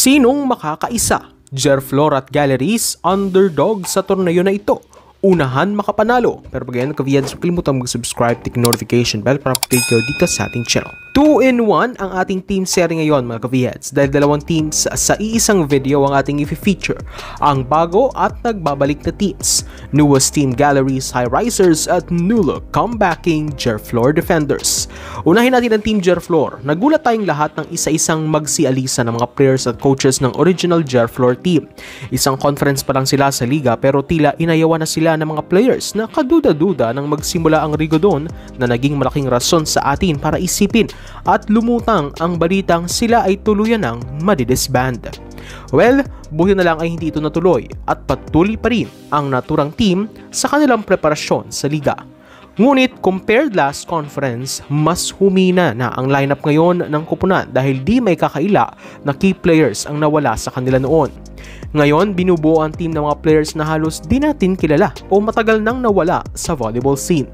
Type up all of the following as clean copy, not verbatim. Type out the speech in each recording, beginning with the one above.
Sinong makakaisa? Jerflor at Galleries underdog sa torneo na ito. Unahan makapanalo. Pero pag yan nagka-VNs, huwag kalimutan mag-subscribe, tick notification bell para update kayo dito sa ating channel. 2-in-1 ang ating team series ngayon mga ka-VNs dahil dalawang teams sa iisang video ang ating i-feature. Ang bago at nagbabalik na teams. Newest team Galleries High Risers at new-look comebacking Jerflor Defenders. Unahin natin ang team Jerflor. Nagulat tayong lahat ng isa-isang magsialisa ng mga players at coaches ng original Jerflor team. Isang conference pa lang sila sa liga pero tila inayawan na sila ng mga players na kaduda-duda nang magsimula ang Rigodon na naging malaking rason sa atin para isipin at lumutang ang balitang sila ay tuluyan ng madidisband. Well, buti na lang ay hindi ito natuloy at patuloy pa rin ang naturang team sa kanilang preparasyon sa liga. Ngunit compared last conference, mas humina na ang lineup ngayon ng kupunan dahil di may kakaila na key players ang nawala sa kanila noon. Ngayon, binubuo ang team ng mga players na halos di natin kilala o matagal nang nawala sa volleyball scene.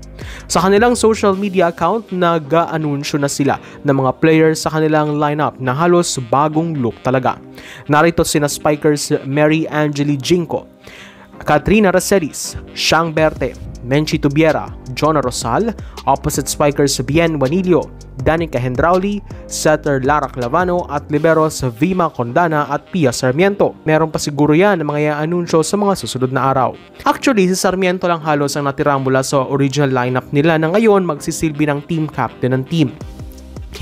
Sa kanilang social media account, nag-aanunsyo na sila ng mga players sa kanilang lineup na halos bagong look talaga. Narito sina spikers Mary Angeli Jinko, Katrina Raceris, Shang Berte, Menchi Tubiera, Jonah Rosal, opposite spikers Bien Wanilio, Danica Hendrauli, setter Lara Clavano at liberos Vima Condana at Pia Sarmiento. Meron pa siguro yan na mga i-anunsyo sa mga susunod na araw. Actually, si Sarmiento lang halos ang natira mula sa original lineup nila na ngayon magsisilbi ng team captain ng team.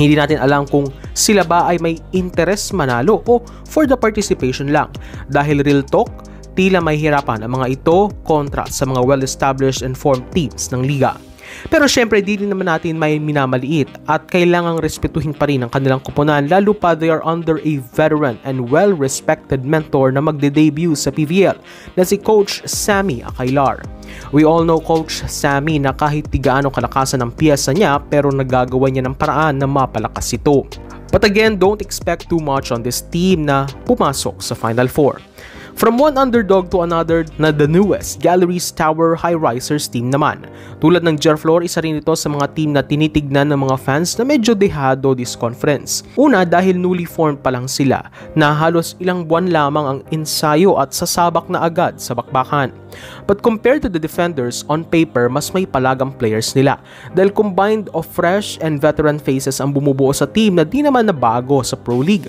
Hindi natin alam kung sila ba ay may interest manalo o for the participation lang. Dahil real talk, tila may hirapan ang mga ito kontra sa mga well-established and formed teams ng liga. Pero syempre di rin naman natin may minamaliit at kailangang respetuhin pa rin ang kanilang kupunan lalo pa they are under a veteran and well-respected mentor na magde-debut sa PVL na si Coach Sammy Acailar. We all know Coach Sammy na kahit di gaano kalakasan ang piyesa niya pero nagagawa niya ng paraan na mapalakas ito. But again, don't expect too much on this team na pumasok sa Final Four. From one underdog to another na the newest Galleries Tower High Risers team naman. Tulad ng Jerflor, isa rin ito sa mga team na tinitignan ng mga fans na medyo dehado this conference. Una dahil newly formed pa lang sila na halos ilang buwan lamang ang ensayo at sasabak na agad sa bakbakan. But compared to the Defenders, on paper mas may palagang players nila dahil combined of fresh and veteran faces ang bumubuo sa team na di naman nabago sa Pro League.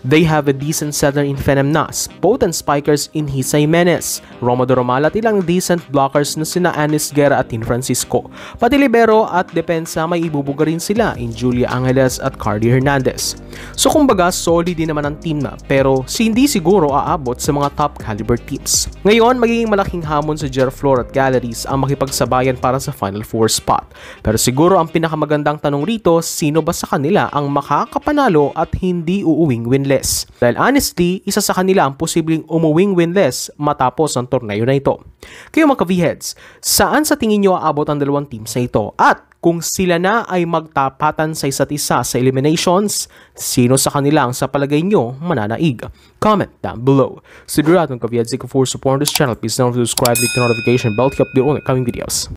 They have a decent setter in Fenem Nas, potent spikers in Hisay Menes, Romo Doromal at ilang decent blockers na sina Anis Guerra at Tin Francisco. Pati libero at depensa may ibubuga rin sila in Julia Angeles at Cardi Hernandez. So kumbaga solid din naman ang team na pero hindi siguro aabot sa mga top caliber teams. Ngayon magiging malaking hamon sa Jerflor at Galleries ang makipagsabayan para sa Final Four spot. Pero siguro ang pinakamagandang tanong rito, sino ba sa kanila ang makakapanalo at hindi uuwing winless? Dahil honestly, isa sa kanila ang posibleng umuwing winless matapos ang torneo na ito. Kayo mga ka-V-Heads, saan sa tingin nyo aabot ang dalawang teams na ito? At kung sila na ay magtapatan sa isa't isa sa eliminations, sino sa kanila ang sa palagay nyo mananaig? Comment down below. Siguradong ka-V-Heads, for support this channel, please don't forget to subscribe, click the notification bell to update on the coming videos.